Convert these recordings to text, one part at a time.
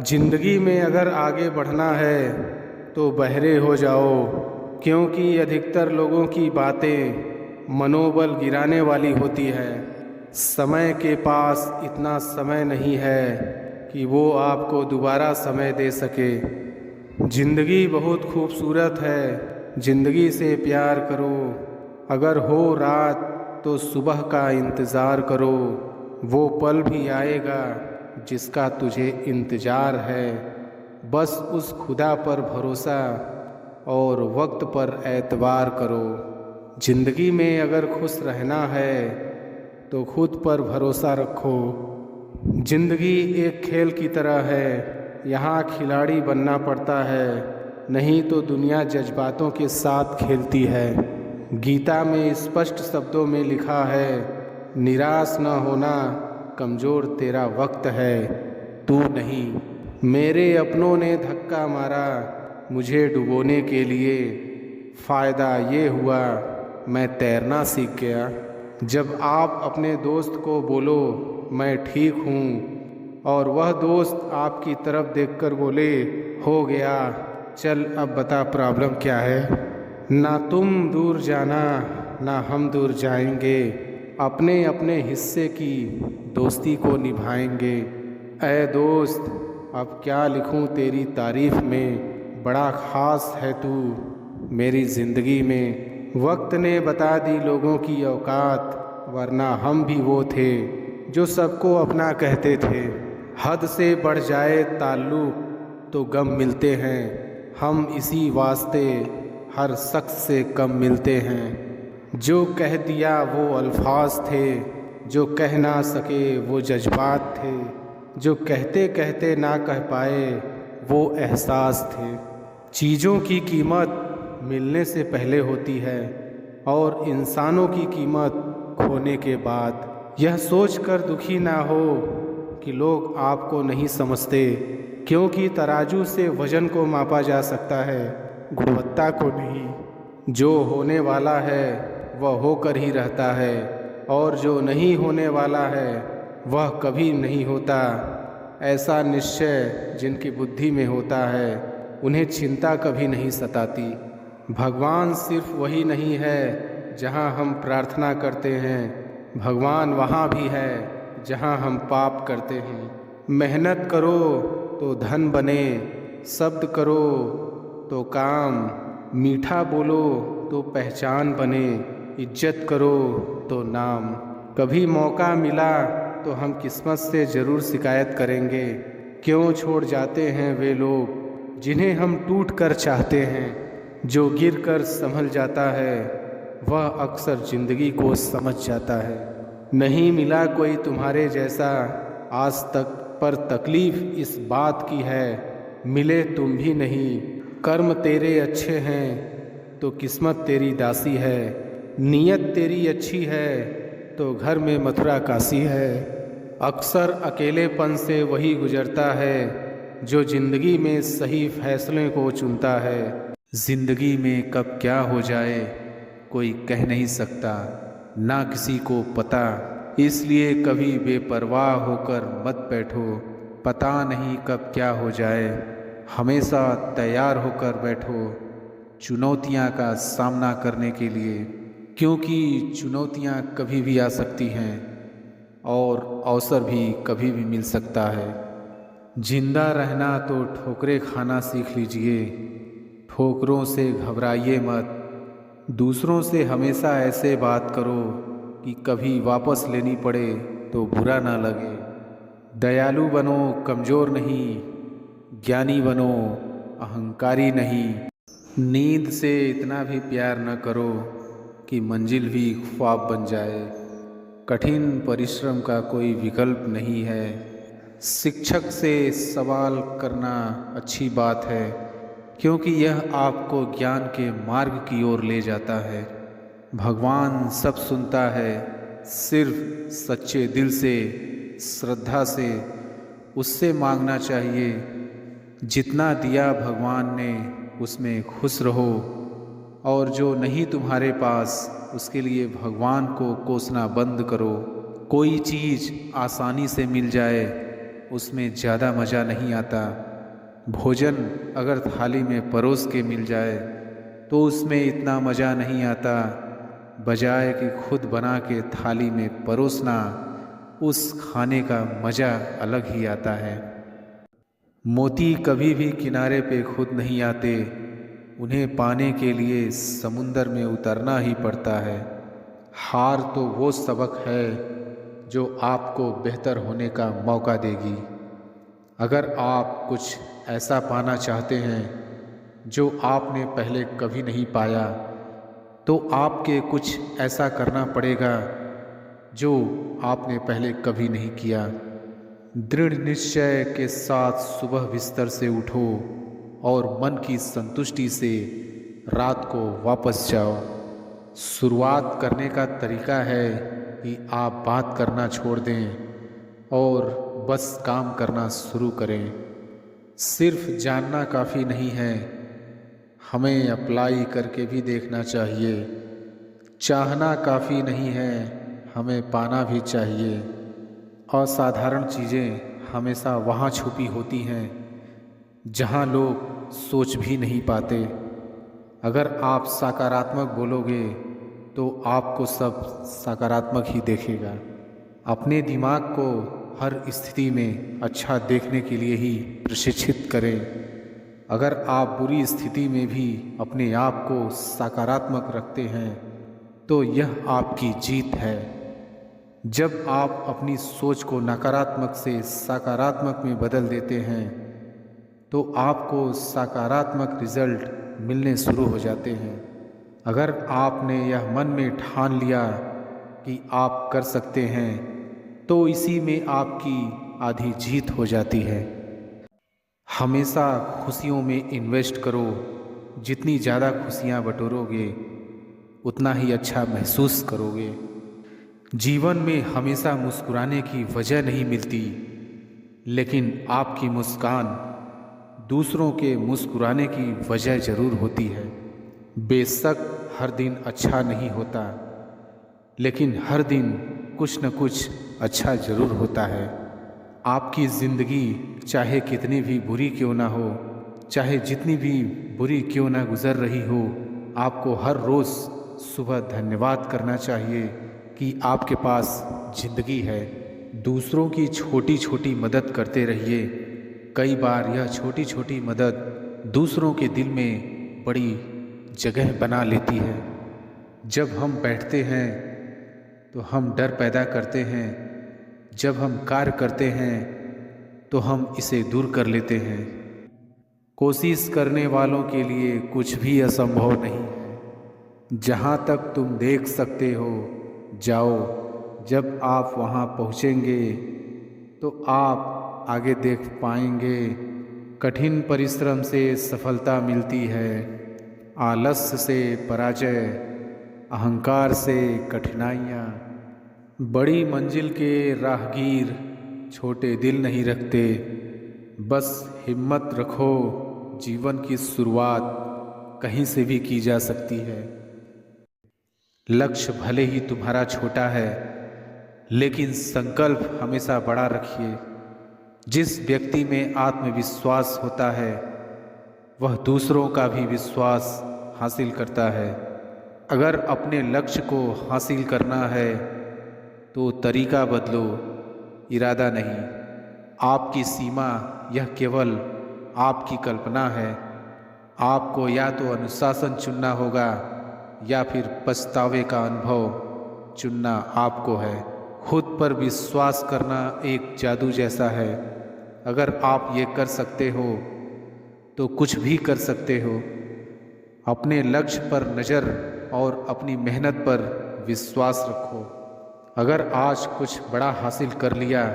जिंदगी में अगर आगे बढ़ना है तो बहरे हो जाओ, क्योंकि अधिकतर लोगों की बातें मनोबल गिराने वाली होती है। समय के पास इतना समय नहीं है कि वो आपको दोबारा समय दे सके। जिंदगी बहुत खूबसूरत है, जिंदगी से प्यार करो। अगर हो रात तो सुबह का इंतज़ार करो, वो पल भी आएगा जिसका तुझे इंतज़ार है। बस उस खुदा पर भरोसा और वक्त पर एतबार करो। ज़िंदगी में अगर खुश रहना है तो खुद पर भरोसा रखो। ज़िंदगी एक खेल की तरह है, यहाँ खिलाड़ी बनना पड़ता है, नहीं तो दुनिया जज्बातों के साथ खेलती है। गीता में स्पष्ट शब्दों में लिखा है, निराश न होना, कमज़ोर तेरा वक्त है, तू नहीं। मेरे अपनों ने धक्का मारा मुझे डुबोने के लिए, फ़ायदा ये हुआ मैं तैरना सीख गया। जब आप अपने दोस्त को बोलो मैं ठीक हूँ और वह दोस्त आपकी तरफ देखकर बोले हो गया, चल अब बता प्रॉब्लम क्या है। ना तुम दूर जाना ना हम दूर जाएंगे, अपने अपने हिस्से की दोस्ती को निभाएंगे। ऐ दोस्त अब क्या लिखूं तेरी तारीफ़ में, बड़ा ख़ास है तू मेरी ज़िंदगी में। वक्त ने बता दी लोगों की औकात, वरना हम भी वो थे जो सबको अपना कहते थे। हद से बढ़ जाए ताल्लुक़ तो गम मिलते हैं, हम इसी वास्ते हर शख्स से कम मिलते हैं। जो कह दिया वो अल्फाज थे, जो कह ना सके वो जज्बात थे, जो कहते कहते ना कह पाए वो एहसास थे। चीज़ों की कीमत मिलने से पहले होती है और इंसानों की कीमत खोने के बाद। यह सोचकर दुखी ना हो कि लोग आपको नहीं समझते, क्योंकि तराजू से वज़न को मापा जा सकता है, गुणवत्ता को नहीं। जो होने वाला है वह होकर ही रहता है और जो नहीं होने वाला है वह कभी नहीं होता। ऐसा निश्चय जिनकी बुद्धि में होता है उन्हें चिंता कभी नहीं सताती। भगवान सिर्फ वही नहीं है जहाँ हम प्रार्थना करते हैं, भगवान वहाँ भी है जहाँ हम पाप करते हैं। मेहनत करो तो धन बने, शब्द करो तो काम, मीठा बोलो तो पहचान बने, इज्जत करो तो नाम। कभी मौका मिला तो हम किस्मत से ज़रूर शिकायत करेंगे, क्यों छोड़ जाते हैं वे लोग जिन्हें हम टूट कर चाहते हैं। जो गिर कर संभल जाता है वह अक्सर ज़िंदगी को समझ जाता है। नहीं मिला कोई तुम्हारे जैसा आज तक, पर तकलीफ़ इस बात की है मिले तुम भी नहीं। कर्म तेरे अच्छे हैं तो किस्मत तेरी दासी है, नीयत तेरी अच्छी है तो घर में मथुरा काशी है। अक्सर अकेलेपन से वही गुजरता है जो ज़िंदगी में सही फैसले को चुनता है। ज़िंदगी में कब क्या हो जाए कोई कह नहीं सकता, ना किसी को पता, इसलिए कभी बेपरवाह होकर मत बैठो। पता नहीं कब क्या हो जाए, हमेशा तैयार होकर बैठो चुनौतियां का सामना करने के लिए, क्योंकि चुनौतियां कभी भी आ सकती हैं और अवसर भी कभी भी मिल सकता है। जिंदा रहना तो ठोकरें खाना सीख लीजिए, ठोकरों से घबराइए मत। दूसरों से हमेशा ऐसे बात करो कि कभी वापस लेनी पड़े तो बुरा ना लगे। दयालु बनो, कमज़ोर नहीं, ज्ञानी बनो, अहंकारी नहीं। नींद से इतना भी प्यार न करो कि मंजिल भी ख्वाब बन जाए। कठिन परिश्रम का कोई विकल्प नहीं है। शिक्षक से सवाल करना अच्छी बात है, क्योंकि यह आपको ज्ञान के मार्ग की ओर ले जाता है। भगवान सब सुनता है, सिर्फ सच्चे दिल से, श्रद्धा से उससे मांगना चाहिए। जितना दिया भगवान ने उसमें खुश रहो, और जो नहीं तुम्हारे पास उसके लिए भगवान को कोसना बंद करो। कोई चीज़ आसानी से मिल जाए उसमें ज़्यादा मज़ा नहीं आता। भोजन अगर थाली में परोस के मिल जाए तो उसमें इतना मज़ा नहीं आता, बजाय कि खुद बना के थाली में परोसना, उस खाने का मज़ा अलग ही आता है। मोती कभी भी किनारे पे खुद नहीं आते, उन्हें पाने के लिए समुंदर में उतरना ही पड़ता है। हार तो वो सबक है जो आपको बेहतर होने का मौका देगी। अगर आप कुछ ऐसा पाना चाहते हैं जो आपने पहले कभी नहीं पाया, तो आपके कुछ ऐसा करना पड़ेगा जो आपने पहले कभी नहीं किया। दृढ़ निश्चय के साथ सुबह बिस्तर से उठो और मन की संतुष्टि से रात को वापस जाओ। शुरुआत करने का तरीका है कि आप बात करना छोड़ दें और बस काम करना शुरू करें। सिर्फ जानना काफ़ी नहीं है, हमें अप्लाई करके भी देखना चाहिए। चाहना काफ़ी नहीं है, हमें पाना भी चाहिए। असाधारण चीज़ें हमेशा वहाँ छुपी होती हैं जहाँ लोग सोच भी नहीं पाते। अगर आप सकारात्मक बोलोगे तो आपको सब सकारात्मक ही देखेगा। अपने दिमाग को हर स्थिति में अच्छा देखने के लिए ही प्रशिक्षित करें। अगर आप बुरी स्थिति में भी अपने आप को सकारात्मक रखते हैं तो यह आपकी जीत है। जब आप अपनी सोच को नकारात्मक से सकारात्मक में बदल देते हैं तो आपको सकारात्मक रिजल्ट मिलने शुरू हो जाते हैं। अगर आपने यह मन में ठान लिया कि आप कर सकते हैं तो इसी में आपकी आधी जीत हो जाती है। हमेशा खुशियों में इन्वेस्ट करो। जितनी ज़्यादा खुशियाँ बटोरोगे उतना ही अच्छा महसूस करोगे। जीवन में हमेशा मुस्कुराने की वजह नहीं मिलती, लेकिन आपकी मुस्कान दूसरों के मुस्कुराने की वजह ज़रूर होती है। बेशक हर दिन अच्छा नहीं होता, लेकिन हर दिन कुछ न कुछ अच्छा ज़रूर होता है। आपकी ज़िंदगी चाहे कितनी भी बुरी क्यों ना हो, चाहे जितनी भी बुरी क्यों ना गुज़र रही हो, आपको हर रोज़ सुबह धन्यवाद करना चाहिए कि आपके पास ज़िंदगी है। दूसरों की छोटी छोटी मदद करते रहिए। कई बार यह छोटी छोटी मदद दूसरों के दिल में बड़ी जगह बना लेती है। जब हम बैठते हैं तो हम डर पैदा करते हैं, जब हम कार्य करते हैं तो हम इसे दूर कर लेते हैं। कोशिश करने वालों के लिए कुछ भी असंभव नहीं है। जहाँ तक तुम देख सकते हो जाओ। जब आप वहाँ पहुँचेंगे तो आप आगे देख पाएंगे। कठिन परिश्रम से सफलता मिलती है, आलस्य से पराजय, अहंकार से कठिनाइयाँ। बड़ी मंजिल के राहगीर छोटे दिल नहीं रखते। बस हिम्मत रखो, जीवन की शुरुआत कहीं से भी की जा सकती है। लक्ष्य भले ही तुम्हारा छोटा है, लेकिन संकल्प हमेशा बड़ा रखिए। जिस व्यक्ति में आत्मविश्वास होता है वह दूसरों का भी विश्वास हासिल करता है। अगर अपने लक्ष्य को हासिल करना है तो तरीका बदलो, इरादा नहीं। आपकी सीमा यह केवल आपकी कल्पना है। आपको या तो अनुशासन चुनना होगा या फिर पछतावे का अनुभव चुनना आपको है। खुद पर विश्वास करना एक जादू जैसा है। अगर आप ये कर सकते हो तो कुछ भी कर सकते हो। अपने लक्ष्य पर नज़र और अपनी मेहनत पर विश्वास रखो। अगर आज कुछ बड़ा हासिल कर लिया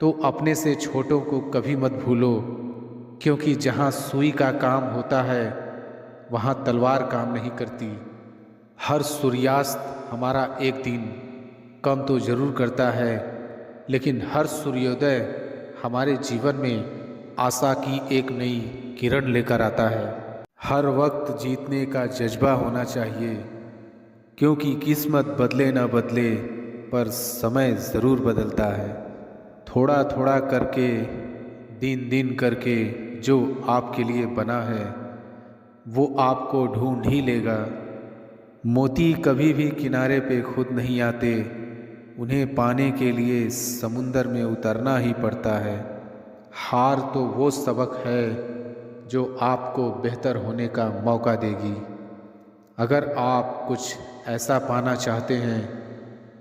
तो अपने से छोटों को कभी मत भूलो, क्योंकि जहाँ सुई का काम होता है वहाँ तलवार काम नहीं करती। हर सूर्यास्त हमारा एक दिन कम तो ज़रूर करता है, लेकिन हर सूर्योदय हमारे जीवन में आशा की एक नई किरण लेकर आता है। हर वक्त जीतने का जज्बा होना चाहिए, क्योंकि किस्मत बदले न बदले पर समय ज़रूर बदलता है। थोड़ा थोड़ा करके, दिन दिन करके जो आपके लिए बना है वो आपको ढूंढ ही लेगा। मोती कभी भी किनारे पे खुद नहीं आते, उन्हें पाने के लिए समुंदर में उतरना ही पड़ता है। हार तो वो सबक है जो आपको बेहतर होने का मौका देगी। अगर आप कुछ ऐसा पाना चाहते हैं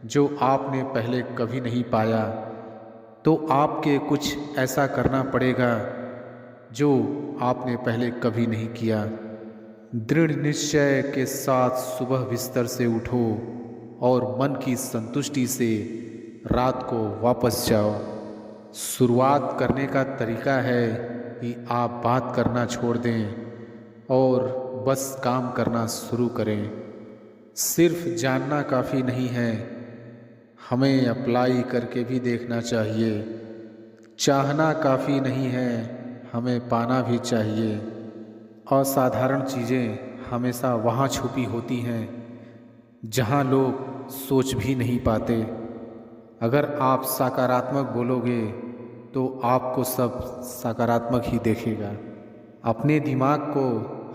जो आपने पहले कभी नहीं पाया, तो आपके कुछ ऐसा करना पड़ेगा जो आपने पहले कभी नहीं किया। दृढ़ निश्चय के साथ सुबह बिस्तर से उठो और मन की संतुष्टि से रात को वापस जाओ। शुरुआत करने का तरीका है कि आप बात करना छोड़ दें और बस काम करना शुरू करें। सिर्फ जानना काफ़ी नहीं है, हमें अप्लाई करके भी देखना चाहिए। चाहना काफ़ी नहीं है, हमें पाना भी चाहिए। असाधारण चीज़ें हमेशा वहाँ छुपी होती हैं जहाँ लोग सोच भी नहीं पाते। अगर आप सकारात्मक बोलोगे तो आपको सब सकारात्मक ही देखेगा। अपने दिमाग को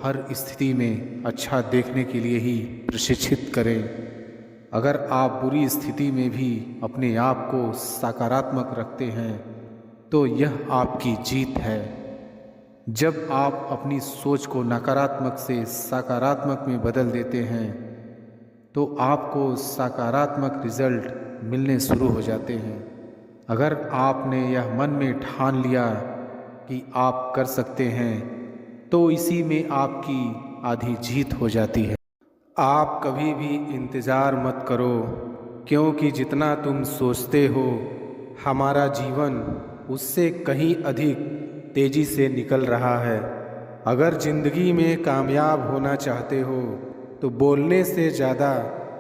हर स्थिति में अच्छा देखने के लिए ही प्रशिक्षित करें। अगर आप बुरी स्थिति में भी अपने आप को सकारात्मक रखते हैं तो यह आपकी जीत है। जब आप अपनी सोच को नकारात्मक से सकारात्मक में बदल देते हैं तो आपको सकारात्मक रिजल्ट मिलने शुरू हो जाते हैं। अगर आपने यह मन में ठान लिया कि आप कर सकते हैं तो इसी में आपकी आधी जीत हो जाती है। आप कभी भी इंतज़ार मत करो, क्योंकि जितना तुम सोचते हो हमारा जीवन उससे कहीं अधिक तेज़ी से निकल रहा है। अगर ज़िंदगी में कामयाब होना चाहते हो तो बोलने से ज़्यादा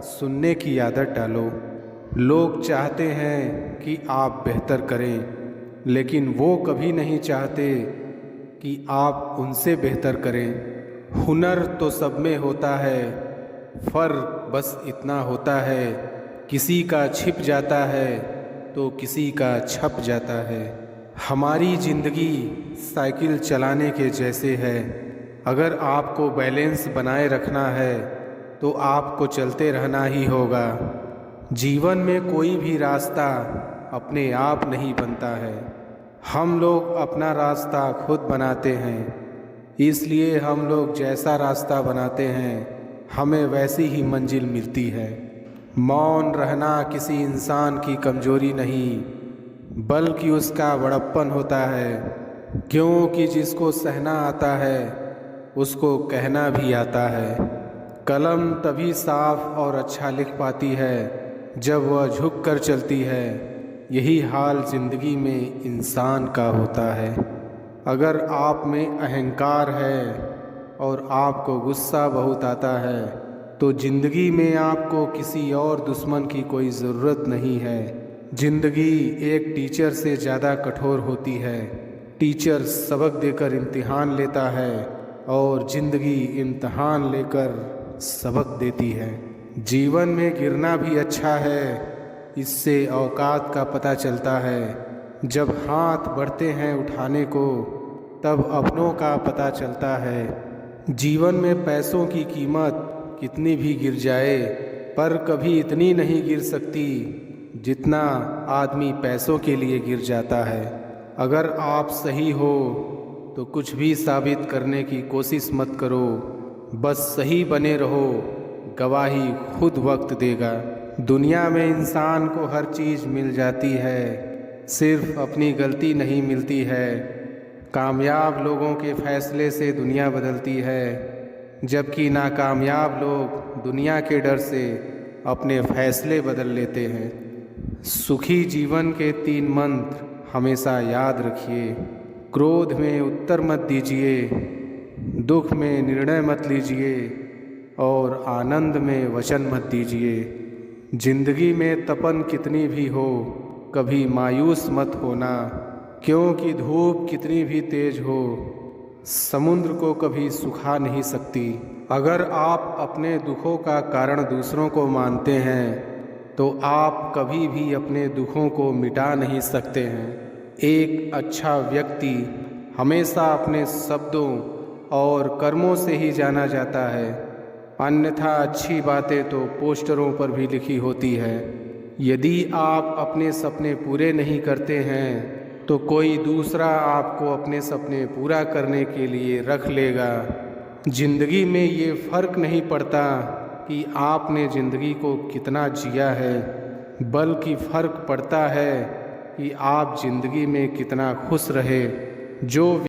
सुनने की आदत डालो। लोग चाहते हैं कि आप बेहतर करें, लेकिन वो कभी नहीं चाहते कि आप उनसे बेहतर करें। हुनर तो सब में होता है, फ़र्क बस इतना होता है किसी का छिप जाता है तो किसी का छप जाता है। हमारी ज़िंदगी साइकिल चलाने के जैसे है। अगर आपको बैलेंस बनाए रखना है तो आपको चलते रहना ही होगा। जीवन में कोई भी रास्ता अपने आप नहीं बनता है, हम लोग अपना रास्ता खुद बनाते हैं। इसलिए हम लोग जैसा रास्ता बनाते हैं हमें वैसी ही मंजिल मिलती है। मौन रहना किसी इंसान की कमज़ोरी नहीं बल्कि उसका बड़प्पन होता है, क्योंकि जिसको सहना आता है उसको कहना भी आता है। कलम तभी साफ और अच्छा लिख पाती है जब वह झुक कर चलती है। यही हाल ज़िंदगी में इंसान का होता है। अगर आप में अहंकार है और आपको गुस्सा बहुत आता है तो ज़िंदगी में आपको किसी और दुश्मन की कोई ज़रूरत नहीं है। ज़िंदगी एक टीचर से ज़्यादा कठोर होती है। टीचर सबक देकर इम्तिहान लेता है और ज़िंदगी इम्तिहान लेकर सबक देती है। जीवन में गिरना भी अच्छा है, इससे औकात का पता चलता है। जब हाथ बढ़ते हैं उठाने को तब अपनों का पता चलता है। जीवन में पैसों की कीमत कितनी भी गिर जाए पर कभी इतनी नहीं गिर सकती जितना आदमी पैसों के लिए गिर जाता है। अगर आप सही हो तो कुछ भी साबित करने की कोशिश मत करो, बस सही बने रहो, गवाही खुद वक्त देगा। दुनिया में इंसान को हर चीज़ मिल जाती है, सिर्फ अपनी गलती नहीं मिलती है। कामयाब लोगों के फैसले से दुनिया बदलती है, जबकि नाकामयाब लोग दुनिया के डर से अपने फैसले बदल लेते हैं। सुखी जीवन के 3 मंत्र हमेशा याद रखिए। क्रोध में उत्तर मत दीजिए, दुख में निर्णय मत लीजिए और आनंद में वचन मत दीजिए। जिंदगी में तपन कितनी भी हो कभी मायूस मत होना, क्योंकि धूप कितनी भी तेज हो समुद्र को कभी सुखा नहीं सकती। अगर आप अपने दुखों का कारण दूसरों को मानते हैं तो आप कभी भी अपने दुखों को मिटा नहीं सकते हैं। एक अच्छा व्यक्ति हमेशा अपने शब्दों और कर्मों से ही जाना जाता है, अन्यथा अच्छी बातें तो पोस्टरों पर भी लिखी होती है। यदि आप अपने सपने पूरे नहीं करते हैं तो कोई दूसरा आपको अपने सपने पूरा करने के लिए रख लेगा। जिंदगी में ये फ़र्क नहीं पड़ता कि आपने ज़िंदगी को कितना जिया है, बल्कि फ़र्क पड़ता है कि आप ज़िंदगी में कितना खुश रहे। जो